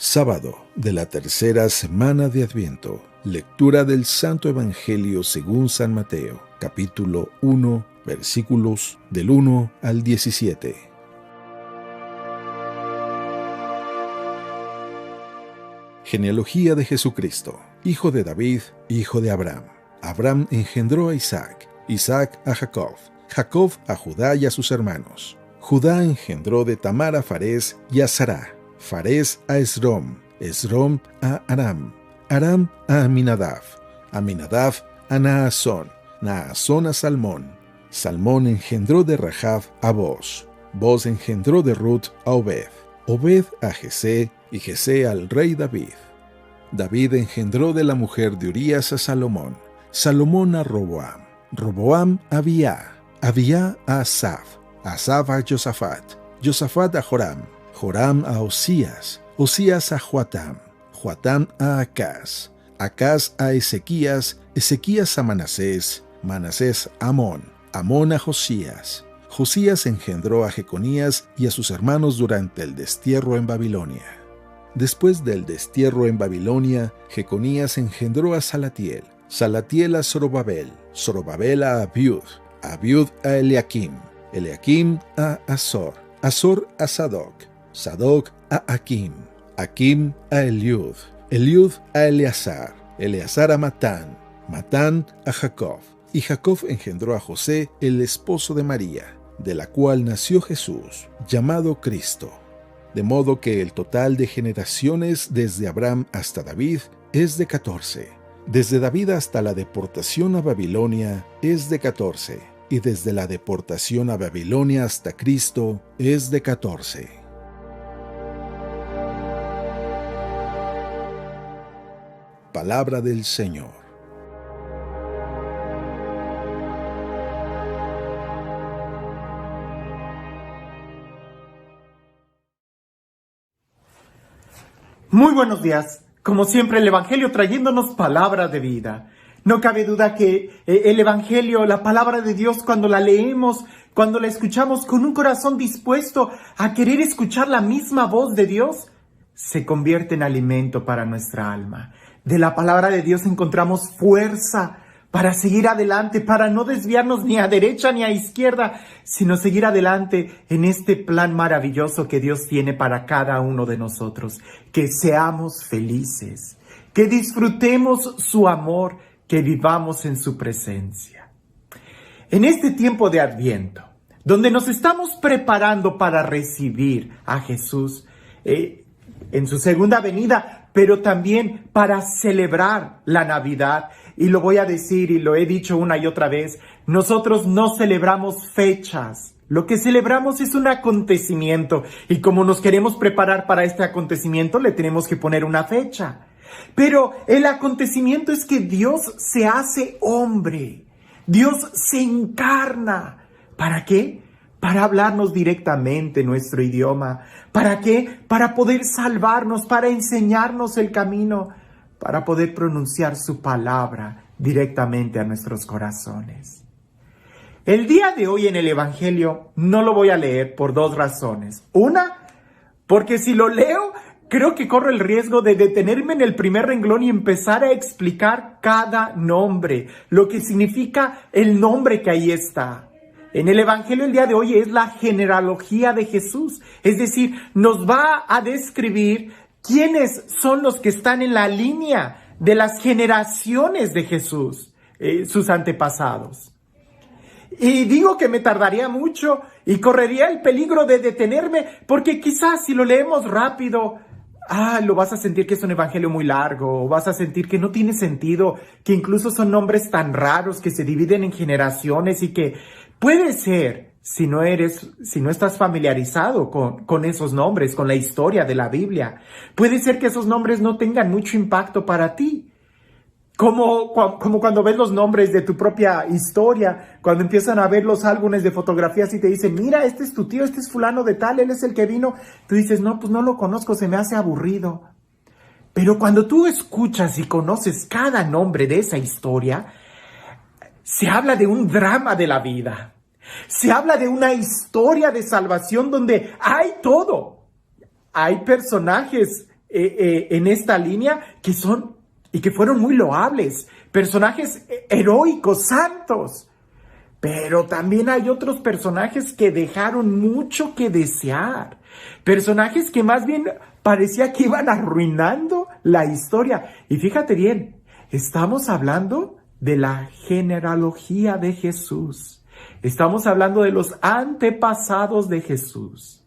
Sábado de la tercera semana de Adviento. Lectura del Santo Evangelio según San Mateo, capítulo 1, versículos del 1 al 17. Genealogía de Jesucristo, hijo de David, hijo de Abraham. Abraham engendró a Isaac, Isaac a Jacob, Jacob a Judá y a sus hermanos. Judá engendró de Tamar a Farés y a Zará, Farés a Esrom, Esrom a Aram, Aram a Aminadab, Aminadab a Naasón, Naasón a Salmón, Salmón engendró de Rahab a Boz, Boz engendró de Ruth a Obed, Obed a Jesé y Jesé al rey David. David engendró de la mujer de Urías a Salomón, Salomón a Roboam, Roboam a Abía, Abía a Asaf, Asaf a Josafat, Josafat a Joram, Joram a Osías, Osías a Joatam, Joatam a Acaz, Acaz a Ezequías, Ezequías a Manasés, Manasés a Amón, Amón a Josías. Josías engendró a Jeconías y a sus hermanos durante el destierro en Babilonia. Después del destierro en Babilonia, Jeconías engendró a Salatiel, Salatiel a Zorobabel, Zorobabel a Abiud, Abiud a Eliakim, Eliakim a Azor, Azor a Sadoc, Sadoc a Akim, Akim a Eliud, Eliud a Eleazar, Eleazar a Matán, Matán a Jacob, y Jacob engendró a José, el esposo de María, de la cual nació Jesús, llamado Cristo. De modo que el total de generaciones desde Abraham hasta David es de 14. Desde David hasta la deportación a Babilonia es de 14. Y desde la deportación a Babilonia hasta Cristo es de 14. Palabra del Señor. Muy buenos días. Como siempre, el Evangelio trayéndonos palabra de vida. No cabe duda que el Evangelio, la palabra de Dios, cuando la leemos, cuando la escuchamos con un corazón dispuesto a querer escuchar la misma voz de Dios, se convierte en alimento para nuestra alma. De la palabra de Dios encontramos fuerza para seguir adelante, para no desviarnos ni a derecha ni a izquierda, sino seguir adelante en este plan maravilloso que Dios tiene para cada uno de nosotros. Que seamos felices, que disfrutemos su amor, que vivamos en su presencia. En este tiempo de Adviento, donde nos estamos preparando para recibir a Jesús en su segunda venida, pero también para celebrar la Navidad. Y lo voy a decir y lo he dicho una y otra vez, nosotros no celebramos fechas. Lo que celebramos es un acontecimiento y como nos queremos preparar para este acontecimiento, le tenemos que poner una fecha. Pero el acontecimiento es que Dios se hace hombre. Dios se encarna. ¿Para qué? Para hablarnos directamente nuestro idioma. ¿Para qué? Para poder salvarnos, para enseñarnos el camino, para poder pronunciar su palabra directamente a nuestros corazones. El día de hoy en el Evangelio no lo voy a leer por dos razones. Una, porque si lo leo, creo que corro el riesgo de detenerme en el primer renglón y empezar a explicar cada nombre, lo que significa el nombre que ahí está. En el Evangelio el día de hoy es la genealogía de Jesús, es decir, nos va a describir quiénes son los que están en la línea de las generaciones de Jesús, sus antepasados. Y digo que me tardaría mucho y correría el peligro de detenerme, porque quizás si lo leemos rápido, lo vas a sentir que es un evangelio muy largo, o vas a sentir que no tiene sentido, que incluso son nombres tan raros que se dividen en generaciones y que puede ser, si no estás familiarizado con esos nombres, con la historia de la Biblia, puede ser que esos nombres no tengan mucho impacto para ti. Como cuando ves los nombres de tu propia historia, cuando empiezan a ver los álbumes de fotografías y te dicen, mira, este es tu tío, este es fulano de tal, él es el que vino. Tú dices, no, pues no lo conozco, se me hace aburrido. Pero cuando tú escuchas y conoces cada nombre de esa historia, se habla de un drama de la vida. Se habla de una historia de salvación donde hay todo. Hay personajes en esta línea que son y que fueron muy loables, personajes heroicos, santos. Pero también hay otros personajes que dejaron mucho que desear. Personajes que más bien parecía que iban arruinando la historia. Y fíjate bien, estamos hablando de la genealogía de Jesús. Estamos hablando de los antepasados de Jesús.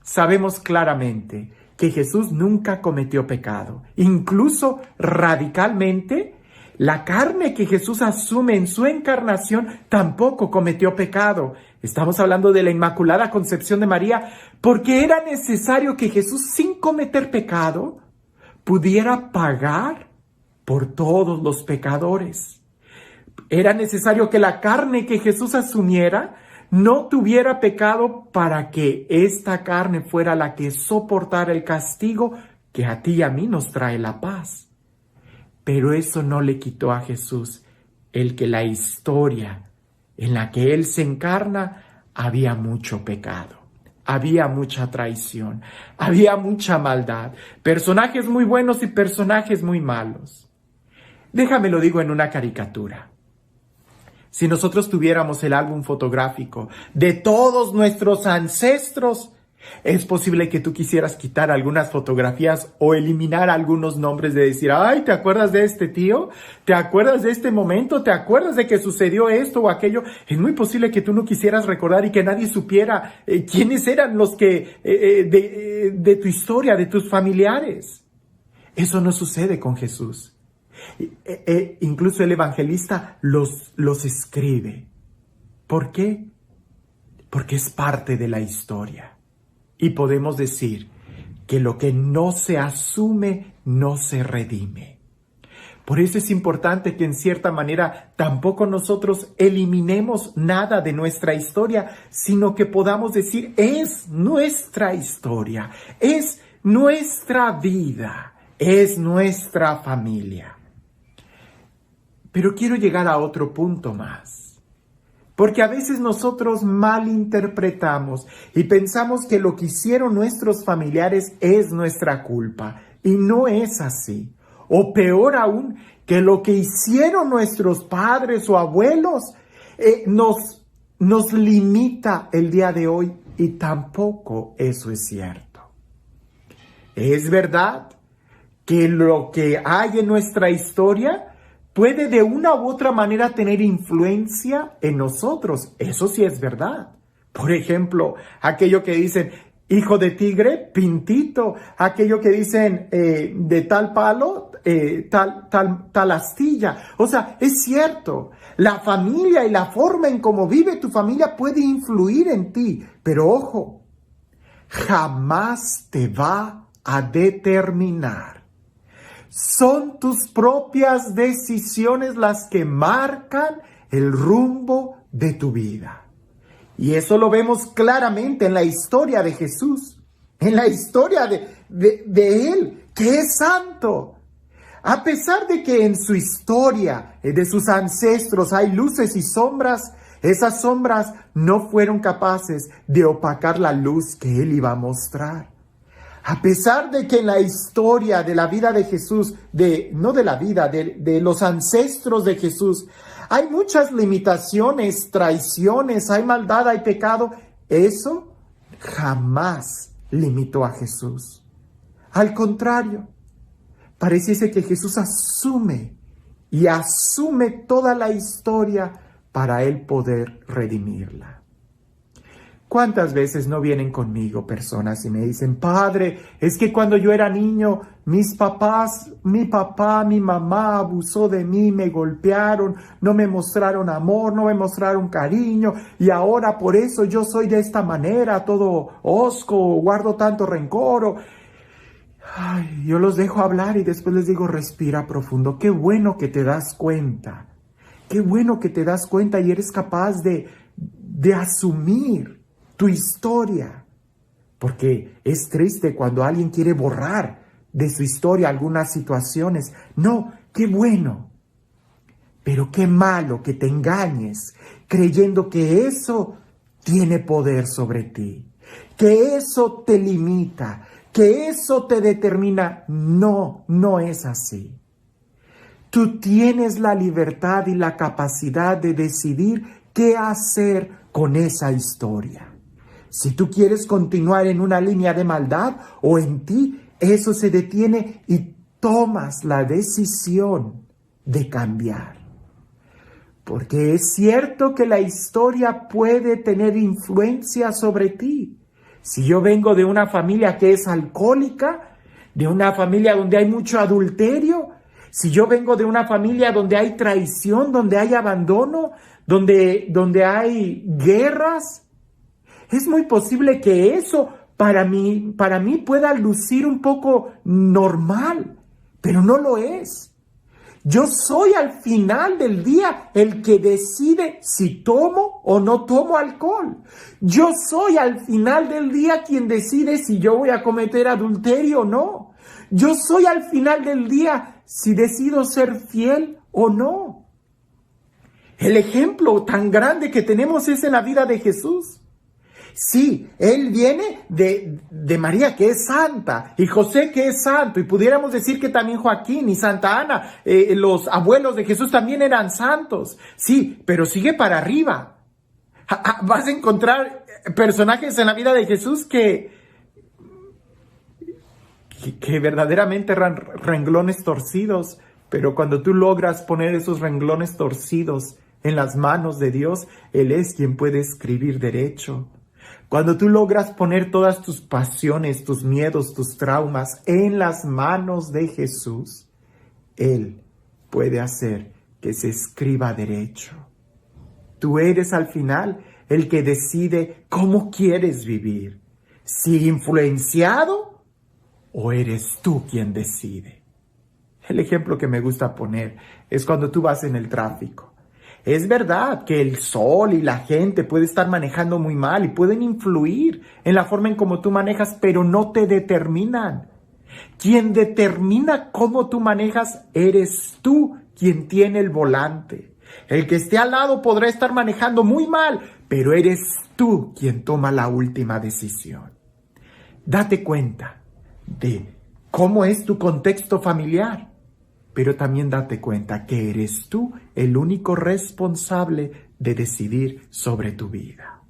Sabemos claramente que Jesús nunca cometió pecado. Incluso radicalmente, la carne que Jesús asume en su encarnación tampoco cometió pecado. Estamos hablando de la Inmaculada Concepción de María, porque era necesario que Jesús, sin cometer pecado, pudiera pagar por todos los pecadores. Era necesario que la carne que Jesús asumiera no tuviera pecado para que esta carne fuera la que soportara el castigo que a ti y a mí nos trae la paz. Pero eso no le quitó a Jesús el que la historia en la que Él se encarna había mucho pecado, había mucha traición, había mucha maldad, personajes muy buenos y personajes muy malos. Déjame lo digo en una caricatura. Si nosotros tuviéramos el álbum fotográfico de todos nuestros ancestros, es posible que tú quisieras quitar algunas fotografías o eliminar algunos nombres, de decir, ay, ¿te acuerdas de este tío? ¿Te acuerdas de este momento? ¿Te acuerdas de que sucedió esto o aquello? Es muy posible que tú no quisieras recordar y que nadie supiera quiénes eran los que de tu historia, de tus familiares. Eso no sucede con Jesús. Incluso el evangelista los escribe. ¿Por qué? Porque es parte de la historia. Y podemos decir que lo que no se asume no se redime. Por eso es importante que en cierta manera tampoco nosotros eliminemos nada de nuestra historia, sino que podamos decir, es nuestra historia, es nuestra vida, es nuestra familia. Pero quiero llegar a otro punto más. Porque a veces nosotros malinterpretamos y pensamos que lo que hicieron nuestros familiares es nuestra culpa. Y no es así. O peor aún, que lo que hicieron nuestros padres o abuelos nos limita el día de hoy. Y tampoco eso es cierto. Es verdad que lo que hay en nuestra historia puede de una u otra manera tener influencia en nosotros. Eso sí es verdad. Por ejemplo, aquello que dicen, hijo de tigre, pintito. Aquello que dicen, de tal palo, tal astilla. O sea, es cierto. La familia y la forma en cómo vive tu familia puede influir en ti. Pero ojo, jamás te va a determinar. Son tus propias decisiones las que marcan el rumbo de tu vida. Y eso lo vemos claramente en la historia de Jesús, en la historia de Él, que es santo. A pesar de que en su historia, de sus ancestros, hay luces y sombras, esas sombras no fueron capaces de opacar la luz que Él iba a mostrar. A pesar de que en la historia de la vida de Jesús, de los ancestros de Jesús, hay muchas limitaciones, traiciones, hay maldad, hay pecado, eso jamás limitó a Jesús. Al contrario, pareciese que Jesús asume toda la historia para él poder redimirla. ¿Cuántas veces no vienen conmigo personas y me dicen, Padre, es que cuando yo era niño, mi papá, mi mamá abusó de mí, me golpearon, no me mostraron amor, no me mostraron cariño, y ahora por eso yo soy de esta manera, todo hosco, guardo tanto rencor? Ay, yo los dejo hablar y después les digo, respira profundo. Qué bueno que te das cuenta. Qué bueno que te das cuenta y eres capaz de asumir tu historia, porque es triste cuando alguien quiere borrar de su historia algunas situaciones. No, qué bueno, pero qué malo que te engañes creyendo que eso tiene poder sobre ti, que eso te limita, que eso te determina. No, no es así. Tú tienes la libertad y la capacidad de decidir qué hacer con esa historia. Si tú quieres continuar en una línea de maldad o en ti, eso se detiene y tomas la decisión de cambiar. Porque es cierto que la historia puede tener influencia sobre ti. Si yo vengo de una familia que es alcohólica, de una familia donde hay mucho adulterio, si yo vengo de una familia donde hay traición, donde hay abandono, donde hay guerras, es muy posible que eso para mí pueda lucir un poco normal, pero no lo es. Yo soy al final del día el que decide si tomo o no tomo alcohol. Yo soy al final del día quien decide si yo voy a cometer adulterio o no. Yo soy al final del día si decido ser fiel o no. El ejemplo tan grande que tenemos es en la vida de Jesús. Sí, él viene de María, que es santa, y José, que es santo, y pudiéramos decir que también Joaquín y Santa Ana, los abuelos de Jesús también eran santos. Sí, pero sigue para arriba. Vas a encontrar personajes en la vida de Jesús que verdaderamente eran renglones torcidos, pero cuando tú logras poner esos renglones torcidos en las manos de Dios, Él es quien puede escribir derecho. Cuando tú logras poner todas tus pasiones, tus miedos, tus traumas en las manos de Jesús, Él puede hacer que se escriba derecho. Tú eres al final el que decide cómo quieres vivir, si influenciado o eres tú quien decide. El ejemplo que me gusta poner es cuando tú vas en el tráfico. Es verdad que el sol y la gente puede estar manejando muy mal y pueden influir en la forma en cómo tú manejas, pero no te determinan. Quien determina cómo tú manejas eres tú quien tiene el volante. El que esté al lado podrá estar manejando muy mal, pero eres tú quien toma la última decisión. Date cuenta de cómo es tu contexto familiar. Pero también date cuenta que eres tú el único responsable de decidir sobre tu vida.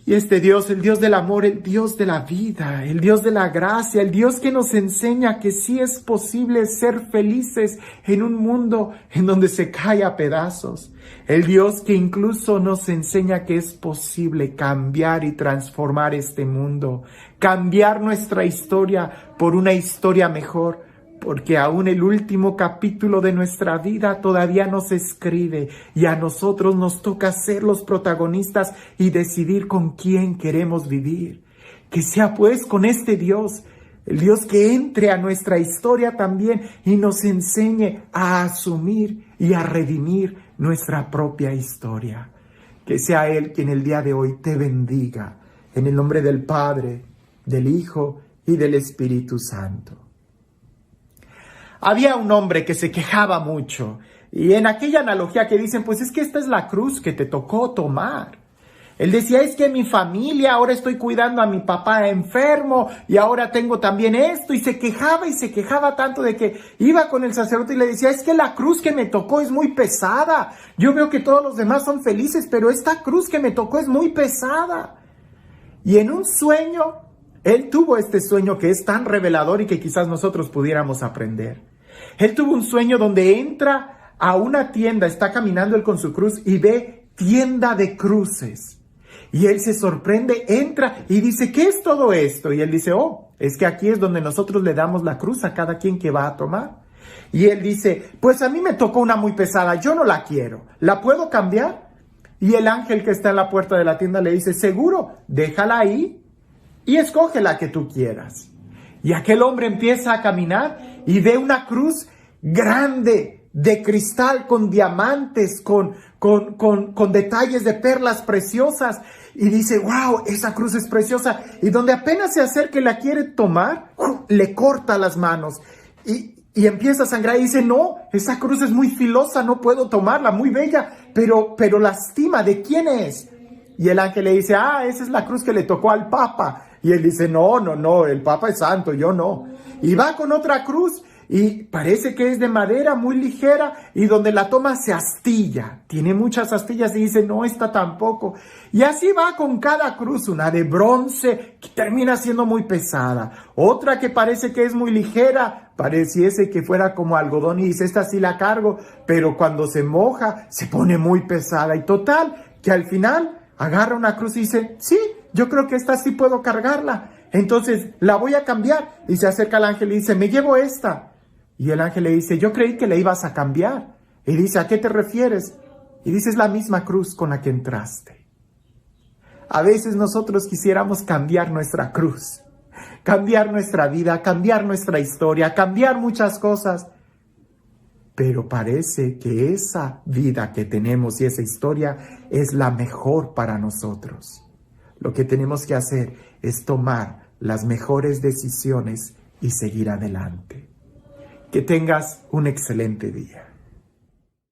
Y este Dios, el Dios del amor, el Dios de la vida, el Dios de la gracia, el Dios que nos enseña que sí es posible ser felices en un mundo en donde se cae a pedazos. El Dios que incluso nos enseña que es posible cambiar y transformar este mundo, cambiar nuestra historia por una historia mejor. Porque aún el último capítulo de nuestra vida todavía no se escribe y a nosotros nos toca ser los protagonistas y decidir con quién queremos vivir. Que sea pues con este Dios, el Dios que entre a nuestra historia también y nos enseñe a asumir y a redimir nuestra propia historia. Que sea Él quien el día de hoy te bendiga, en el nombre del Padre, del Hijo y del Espíritu Santo. Había un hombre que se quejaba mucho y en aquella analogía que dicen, pues es que esta es la cruz que te tocó tomar. Él decía, es que mi familia, ahora estoy cuidando a mi papá enfermo y ahora tengo también esto, y se quejaba tanto de que iba con el sacerdote y le decía, es que la cruz que me tocó es muy pesada. Yo veo que todos los demás son felices, pero esta cruz que me tocó es muy pesada. Y en un sueño, él tuvo este sueño que es tan revelador y que quizás nosotros pudiéramos aprender. Él tuvo un sueño donde entra a una tienda, está caminando él con su cruz y ve tienda de cruces. Y él se sorprende, entra y dice, ¿qué es todo esto? Y él dice, es que aquí es donde nosotros le damos la cruz a cada quien que va a tomar. Y él dice, pues a mí me tocó una muy pesada, yo no la quiero, ¿la puedo cambiar? Y el ángel que está en la puerta de la tienda le dice, seguro, déjala ahí y escoge la que tú quieras. Y aquel hombre empieza a caminar y ve una cruz grande de cristal con diamantes, con detalles de perlas preciosas. Y dice, wow, esa cruz es preciosa. Y donde apenas se acerca y la quiere tomar, le corta las manos. Y empieza a sangrar y dice, no, esa cruz es muy filosa, no puedo tomarla, muy bella, pero lastima, ¿de quién es? Y el ángel le dice, esa es la cruz que le tocó al Papa. Y él dice, no, el Papa es santo, yo no. Y va con otra cruz y parece que es de madera muy ligera y donde la toma se astilla. Tiene muchas astillas y dice, no, esta tampoco. Y así va con cada cruz, una de bronce que termina siendo muy pesada. Otra que parece que es muy ligera, pareciese que fuera como algodón y dice, esta sí la cargo, pero cuando se moja se pone muy pesada. Y total, que al final agarra una cruz y dice, sí, yo creo que esta sí puedo cargarla. Entonces la voy a cambiar. Y se acerca al ángel y dice, me llevo esta. Y el ángel le dice, yo creí que la ibas a cambiar. Y dice, ¿a qué te refieres? Y dice, es la misma cruz con la que entraste. A veces nosotros quisiéramos cambiar nuestra cruz, cambiar nuestra vida, cambiar nuestra historia, cambiar muchas cosas. Pero parece que esa vida que tenemos y esa historia es la mejor para nosotros. Lo que tenemos que hacer es tomar las mejores decisiones y seguir adelante. Que tengas un excelente día.